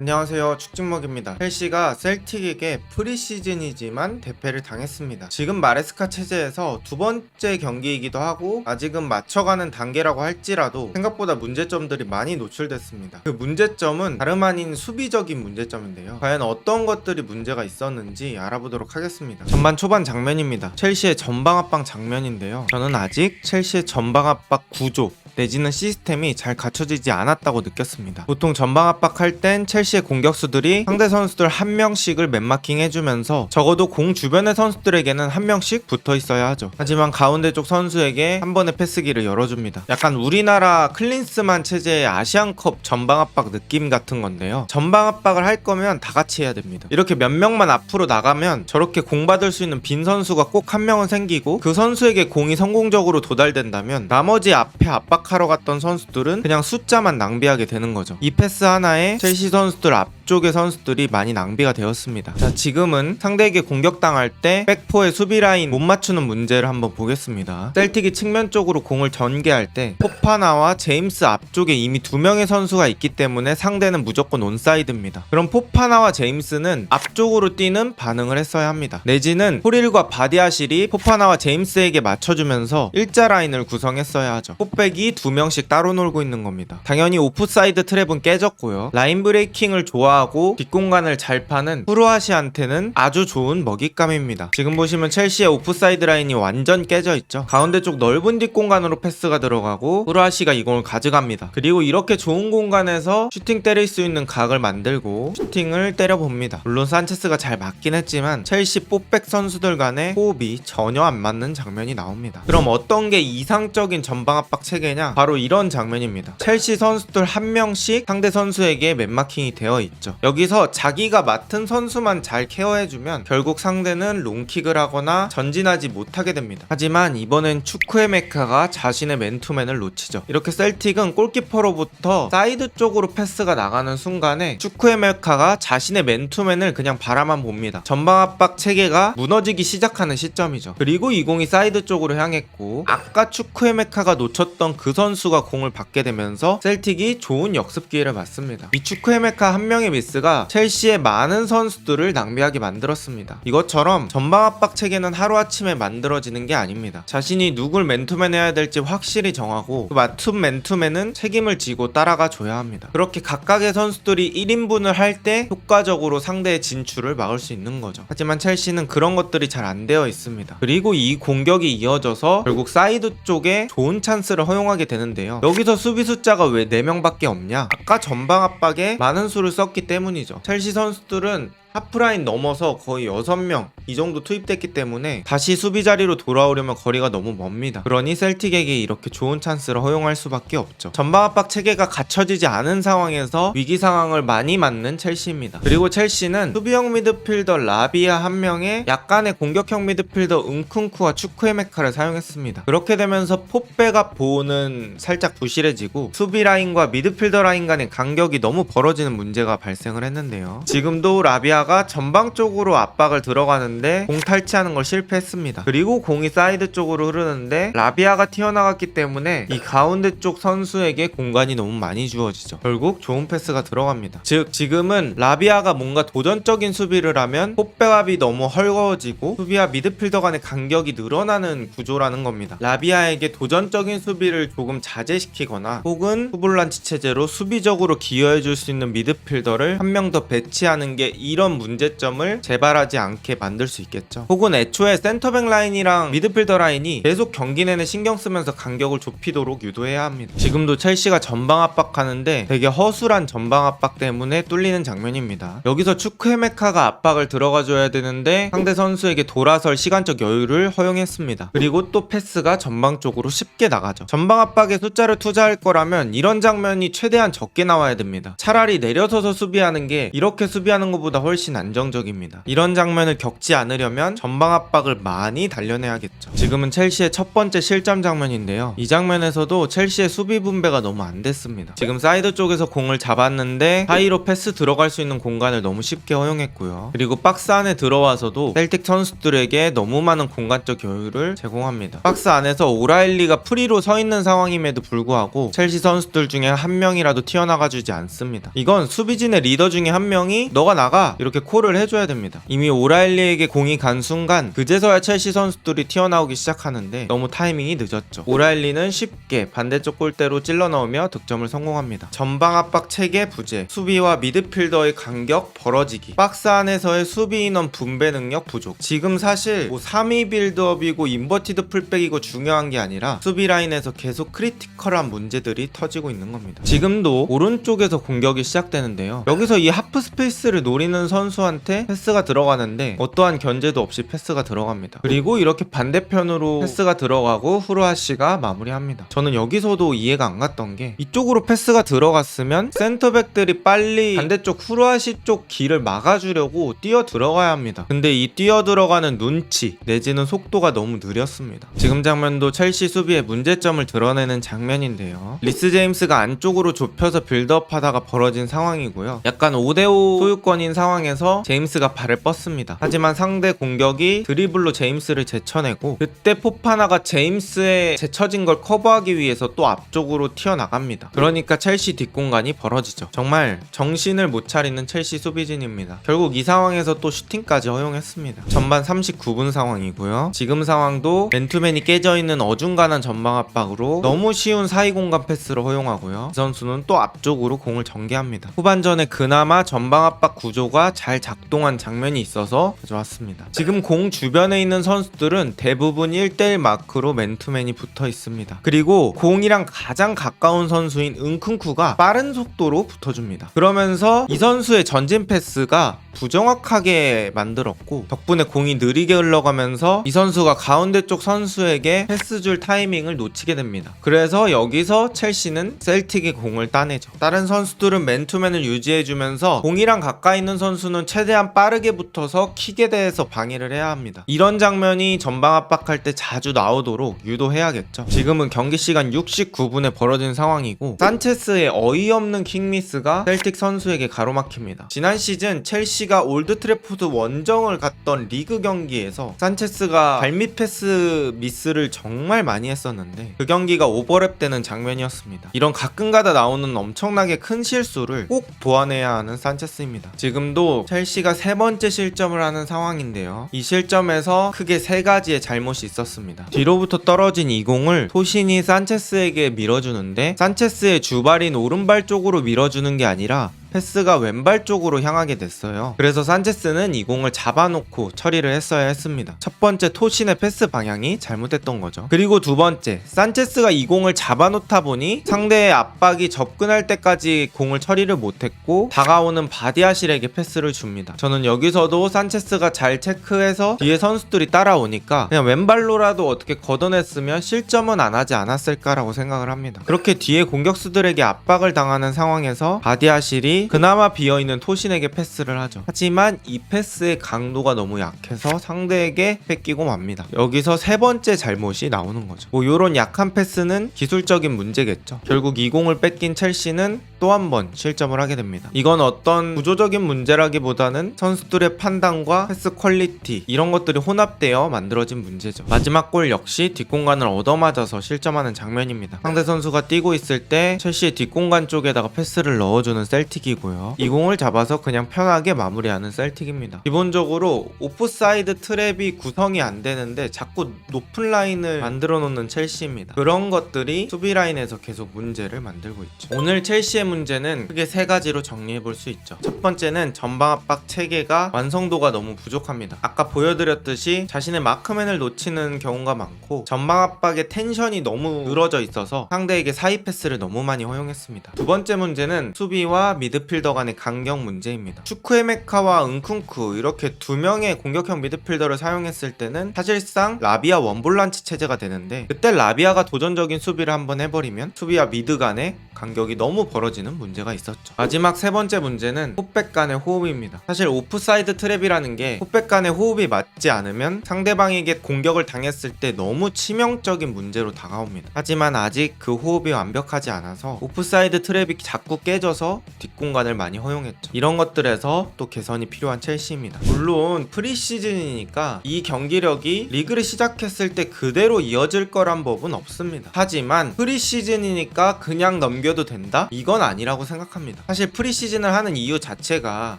안녕하세요, 축진먹입니다. 첼시가 셀틱에게 프리시즌이지만 대패를 당했습니다. 지금 마레스카 체제에서 두 번째 경기이기도 하고 아직은 맞춰가는 단계라고 할지라도 생각보다 문제점들이 많이 노출됐습니다. 그 문제점은 다름 아닌 수비적인 문제점인데요. 과연 어떤 것들이 문제가 있었는지 알아보도록 하겠습니다. 전반 초반 장면입니다. 첼시의 전방 압박 장면인데요. 저는 아직 첼시의 전방 압박 구조 내지는 시스템이 잘 갖춰지지 않았다고 느꼈습니다. 보통 전방 압박할 땐 첼시의 공격수들이 상대 선수들 한 명씩을 맨마킹 해주면서 적어도 공 주변의 선수들에게는 한 명씩 붙어 있어야 하죠. 하지만 가운데 쪽 선수에게 한 번의 패스기를 열어줍니다. 약간 우리나라 클린스만 체제의 아시안컵 전방 압박 느낌 같은 건데요. 전방 압박을 할 거면 다 같이 해야 됩니다. 이렇게 몇 명만 앞으로 나가면 저렇게 공 받을 수 있는 빈 선수가 꼭 한 명은 생기고 그 선수에게 공이 성공적으로 도달된다면 나머지 앞에 압박하러 갔던 선수들은 그냥 숫자만 낭비하게 되는 거죠. 이 패스 하나에 첼시 선수들 앞쪽의 선수들이 많이 낭비가 되었습니다. 자, 지금은 상대에게 공격당할 때 백포의 수비 라인 못 맞추는 문제를 한번 보겠습니다. 셀틱이 측면 쪽으로 공을 전개할 때 포파나와 제임스 앞쪽에 이미 두 명의 선수가 있기 때문에 상대는 무조건 온사이드입니다. 그럼 포파나와 제임스는 앞쪽으로 뛰는 반응을 했어야 합니다. 내지는 호릴과 바디아실이 포파나와 제임스에게 맞춰주면서 일자 라인을 구성했어야 하죠. 포백이 두 명씩 따로 놀고 있는 겁니다. 당연히 오프사이드 트랩은 깨졌고요. 라인 브레이킹을 좋아하고 뒷공간을 잘 파는 후르아시한테는 아주 좋은 먹잇감입니다. 지금 보시면 첼시의 오프사이드 라인이 완전 깨져 있죠. 가운데 쪽 넓은 뒷공간으로 패스가 들어가고 후르아시가 이 공을 가져갑니다. 그리고 이렇게 좋은 공간에서 슈팅 때릴 수 있는 각을 만들고 슈팅을 때려봅니다. 물론 산체스가 잘 맞긴 했지만 첼시 뽀백 선수들 간의 호흡이 전혀 안 맞는 장면이 나옵니다. 그럼 어떤 게 이상적인 전방 압박 체계냐? 바로 이런 장면입니다. 첼시 선수들 한 명씩 상대 선수에게 맨마킹이 되어 있죠. 여기서 자기가 맡은 선수만 잘 케어해주면 결국 상대는 롱킥을 하거나 전진하지 못하게 됩니다. 하지만 이번엔 추크의 메카가 자신의 맨투맨을 놓치죠. 이렇게 셀틱은 골키퍼로부터 사이드 쪽으로 패스가 나가는 순간에 추크의 메카가 자신의 맨투맨을 그냥 바라만 봅니다. 전방 압박 체계가 무너지기 시작하는 시점이죠. 그리고 이 공이 사이드 쪽으로 향했고 아까 추크의 메카가 놓쳤던 그 선수가 공을 받게 되면서 셀틱이 좋은 역습 기회를 맞습니다. 이 추크의 메카 한 명의 미스가 첼시의 많은 선수들을 낭비하게 만들었습니다. 이것처럼 전방 압박 체계는 하루아침에 만들어지는 게 아닙니다. 자신이 누굴 맨투맨 해야 될지 확실히 정하고 그 맞춤 맨투맨은 책임을 지고 따라가 줘야 합니다. 그렇게 각각의 선수들이 1인분을 할 때 효과적으로 상대의 진출을 막을 수 있는 거죠. 하지만 첼시는 그런 것들이 잘 안 되어 있습니다. 그리고 이 공격이 이어져서 결국 사이드 쪽에 좋은 찬스를 허용하게 되는데요. 여기서 수비 숫자가 왜 4명밖에 없냐? 아까 전방 압박에 많은 수를 썼기 때문이죠. 첼시 선수들은 하프라인 넘어서 거의 6명 이 정도 투입됐기 때문에 다시 수비 자리로 돌아오려면 거리가 너무 멉니다. 그러니 셀틱에게 이렇게 좋은 찬스를 허용할 수밖에 없죠. 전방 압박 체계가 갖춰지지 않은 상황에서 위기 상황을 많이 맞는 첼시입니다. 그리고 첼시는 수비형 미드필더 라비아 한 명에 약간의 공격형 미드필더 은쿤쿠와 추크에메카를 사용했습니다. 그렇게 되면서 포백앞 보호는 살짝 부실해지고 수비 라인과 미드필더 라인 간의 간격이 너무 벌어지는 문제가 발생을 했는데요. 지금도 라비아 전방 쪽으로 압박을 들어가는데 공 탈취하는 걸 실패했습니다. 그리고 공이 사이드 쪽으로 흐르는데 라비아가 튀어나갔기 때문에 이 가운데 쪽 선수에게 공간이 너무 많이 주어지죠. 결국 좋은 패스가 들어갑니다. 즉 지금은 라비아가 뭔가 도전적인 수비를 하면 포백압이 너무 헐거워지고 수비와 미드필더 간의 간격이 늘어나는 구조라는 겁니다. 라비아에게 도전적인 수비를 조금 자제시키거나 혹은 후볼란치 체제로 수비적으로 기여해줄 수 있는 미드필더를 한 명 더 배치하는 게 이런 문제점을 재발하지 않게 만들 수 있겠죠. 혹은 애초에 센터백 라인이랑 미드필더 라인이 계속 경기 내내 신경 쓰면서 간격을 좁히도록 유도해야 합니다. 지금도 첼시가 전방 압박하는데 되게 허술한 전방 압박 때문에 뚫리는 장면입니다. 여기서 추크헤메카가 압박을 들어가줘야 되는데 상대 선수에게 돌아설 시간적 여유를 허용했습니다. 그리고 또 패스가 전방 쪽으로 쉽게 나가죠. 전방 압박에 숫자를 투자할 거라면 이런 장면이 최대한 적게 나와야 됩니다. 차라리 내려서서 수비하는 게 이렇게 수비하는 것보다 훨씬 훨씬 안정적입니다. 이런 장면을 겪지 않으려면 전방 압박을 많이 단련해야겠죠. 지금은 첼시의 첫 번째 실점 장면인데요. 이 장면에서도 첼시의 수비 분배가 너무 안 됐습니다. 지금 사이드 쪽에서 공을 잡았는데 사이로 패스 들어갈 수 있는 공간을 너무 쉽게 허용했고요. 그리고 박스 안에 들어와서도 셀틱 선수들에게 너무 많은 공간적 여유를 제공합니다. 박스 안에서 오라일리가 프리로 서 있는 상황임에도 불구하고 첼시 선수들 중에 한 명이라도 튀어나가주지 않습니다. 이건 수비진의 리더 중에 한 명이 너가 나가 이렇게 콜을 해줘야 됩니다. 이미 오라일리에게 공이 간 순간 그제서야 첼시 선수들이 튀어나오기 시작하는데 너무 타이밍이 늦었죠. 오라일리는 쉽게 반대쪽 골대로 찔러 넣으며 득점을 성공합니다. 전방 압박 체계 부재, 수비와 미드필더의 간격 벌어지기, 박스 안에서의 수비 인원 분배 능력 부족. 지금 사실 3위 빌드업이고 인버티드 풀백이고 중요한 게 아니라 수비 라인에서 계속 크리티컬한 문제들이 터지고 있는 겁니다. 지금도 오른쪽에서 공격이 시작되는데요. 여기서 이 하프 스페이스를 노리는 선수한테 패스가 들어가는데 어떠한 견제도 없이 패스가 들어갑니다. 그리고 이렇게 반대편으로 패스가 들어가고 후르하시가 마무리합니다. 저는 여기서도 이해가 안 갔던 게 이쪽으로 패스가 들어갔으면 센터백들이 빨리 반대쪽 후르하시 쪽 길을 막아주려고 뛰어 들어가야 합니다. 근데 이 뛰어 들어가는 눈치 내지는 속도가 너무 느렸습니다. 지금 장면도 첼시 수비의 문제점을 드러내는 장면인데요. 리스 제임스가 안쪽으로 좁혀서 빌드업 하다가 벌어진 상황이고요. 약간 5대5 소유권인 상황에서 제임스가 발을 뻗습니다. 하지만 상대 공격이 드리블로 제임스를 제쳐내고 그때 포파나가 제임스의 제쳐진 걸 커버하기 위해서 또 앞쪽으로 튀어나갑니다. 그러니까 첼시 뒷공간이 벌어지죠. 정말 정신을 못 차리는 첼시 수비진입니다. 결국 이 상황에서 또 슈팅까지 허용했습니다. 전반 39분 상황이고요. 지금 상황도 맨투맨이 깨져있는 어중간한 전방 압박으로 너무 쉬운 사이 공간 패스를 허용하고요. 이 선수는 또 앞쪽으로 공을 전개합니다. 후반전에 그나마 전방 압박 구조가 잘 작동한 장면이 있어서 가져왔습니다. 지금 공 주변에 있는 선수들은 대부분 1대1 마크로 맨투맨이 붙어 있습니다. 그리고 공이랑 가장 가까운 선수인 은쿤쿠가 빠른 속도로 붙어줍니다. 그러면서 이 선수의 전진 패스가 부정확하게 만들었고 덕분에 공이 느리게 흘러가면서 이 선수가 가운데 쪽 선수에게 패스 줄 타이밍을 놓치게 됩니다. 그래서 여기서 첼시는 셀틱의 공을 따내죠. 다른 선수들은 맨투맨을 유지해주면서 공이랑 가까이 있는 선수는 최대한 빠르게 붙어서 킥에 대해서 방해를 해야 합니다. 이런 장면이 전방 압박할 때 자주 나오도록 유도해야겠죠. 지금은 경기 시간 69분에 벌어진 상황이고 산체스의 어이없는 킥미스가 셀틱 선수에게 가로막힙니다. 지난 시즌 첼시가 올드 트래포드 원정을 갔던 리그 경기에서 산체스가 발밑 패스 미스를 정말 많이 했었는데 그 경기가 오버랩 되는 장면이었습니다. 이런 가끔가다 나오는 엄청나게 큰 실수를 꼭 보완해야 하는 산체스입니다. 지금도 첼시가 세 번째 실점을 하는 상황인데요. 이 실점에서 크게 세 가지의 잘못이 있었습니다. 뒤로부터 떨어진 이 공을 토신이 산체스에게 밀어주는데 산체스의 주발인 오른발 쪽으로 밀어주는 게 아니라 패스가 왼발 쪽으로 향하게 됐어요. 그래서 산체스는 이 공을 잡아놓고 처리를 했어야 했습니다. 첫 번째 토신의 패스 방향이 잘못됐던 거죠. 그리고 두 번째, 산체스가 이 공을 잡아놓다 보니 상대의 압박이 접근할 때까지 공을 처리를 못했고 다가오는 바디아실에게 패스를 줍니다. 저는 여기서도 산체스가 잘 체크해서 뒤에 선수들이 따라오니까 그냥 왼발로라도 어떻게 걷어냈으면 실점은 안 하지 않았을까라고 생각을 합니다. 그렇게 뒤에 공격수들에게 압박을 당하는 상황에서 바디아실이 그나마 비어있는 토신에게 패스를 하죠. 하지만 이 패스의 강도가 너무 약해서 상대에게 뺏기고 맙니다. 여기서 세 번째 잘못이 나오는 거죠. 요런 약한 패스는 기술적인 문제겠죠. 결국 이 공을 뺏긴 첼시는 또 한 번 실점을 하게 됩니다. 이건 어떤 구조적인 문제라기보다는 선수들의 판단과 패스 퀄리티 이런 것들이 혼합되어 만들어진 문제죠. 마지막 골 역시 뒷공간을 얻어맞아서 실점하는 장면입니다. 상대 선수가 뛰고 있을 때 첼시의 뒷공간 쪽에다가 패스를 넣어주는 셀틱이고요. 이 공을 잡아서 그냥 편하게 마무리하는 셀틱입니다. 기본적으로 오프사이드 트랩이 구성이 안 되는데 자꾸 높은 라인을 만들어 놓는 첼시입니다. 그런 것들이 수비 라인에서 계속 문제를 만들고 있죠. 오늘 첼시의 문제는 크게 세 가지로 정리해 볼 수 있죠. 첫 번째는 전방 압박 체계가 완성도가 너무 부족합니다. 아까 보여드렸듯이 자신의 마크맨을 놓치는 경우가 많고 전방 압박의 텐션이 너무 늘어져 있어서 상대에게 사이 패스를 너무 많이 허용했습니다. 두 번째 문제는 수비와 미드 미드필더 간의 간격 문제입니다. 추크에메카와 은쿤쿠 이렇게 두 명의 공격형 미드필더를 사용했을 때는 사실상 라비아 원볼란치 체제가 되는데, 그때 라비아가 도전적인 수비를 한번 해버리면 수비와 미드 간의 간격이 너무 벌어지는 문제가 있었죠. 마지막 세 번째 문제는 풋백 간의 호흡입니다. 사실 오프사이드 트랩이라는 게 풋백 간의 호흡이 맞지 않으면 상대방에게 공격을 당했을 때 너무 치명적인 문제로 다가옵니다. 하지만 아직 그 호흡이 완벽하지 않아서 오프사이드 트랩이 자꾸 깨져서 뒷공간을 많이 허용했죠. 이런 것들에서 또 개선이 필요한 첼시입니다. 물론 프리시즌이니까 이 경기력이 리그를 시작했을 때 그대로 이어질 거란 법은 없습니다. 하지만 프리시즌이니까 그냥 넘겨도 된다? 이건 아니라고 생각합니다. 사실 프리시즌을 하는 이유 자체가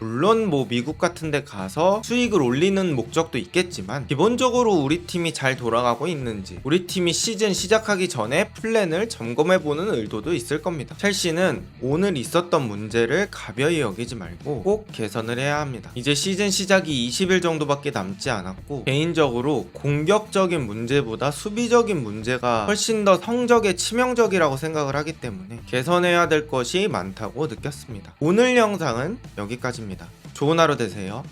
물론 뭐 미국 같은 데 가서 수익을 올리는 목적도 있겠지만, 기본적으로 우리 팀이 잘 돌아가고 있는지, 우리 팀이 시즌 시작하기 전에 플랜을 점검해보는 의도도 있을 겁니다. 첼시는 오늘 있었던 문제를 가벼이 여기지 말고 꼭 개선을 해야 합니다. 이제 시즌 시작이 20일 정도밖에 남지 않았고, 개인적으로 공격적인 문제보다 수비적인 문제가 훨씬 더 성적에 치명적이라고 생각을 하기 때문에 개선해야 될 것이 많다고 느꼈습니다. 오늘 영상은 여기까지입니다. 좋은 하루 되세요.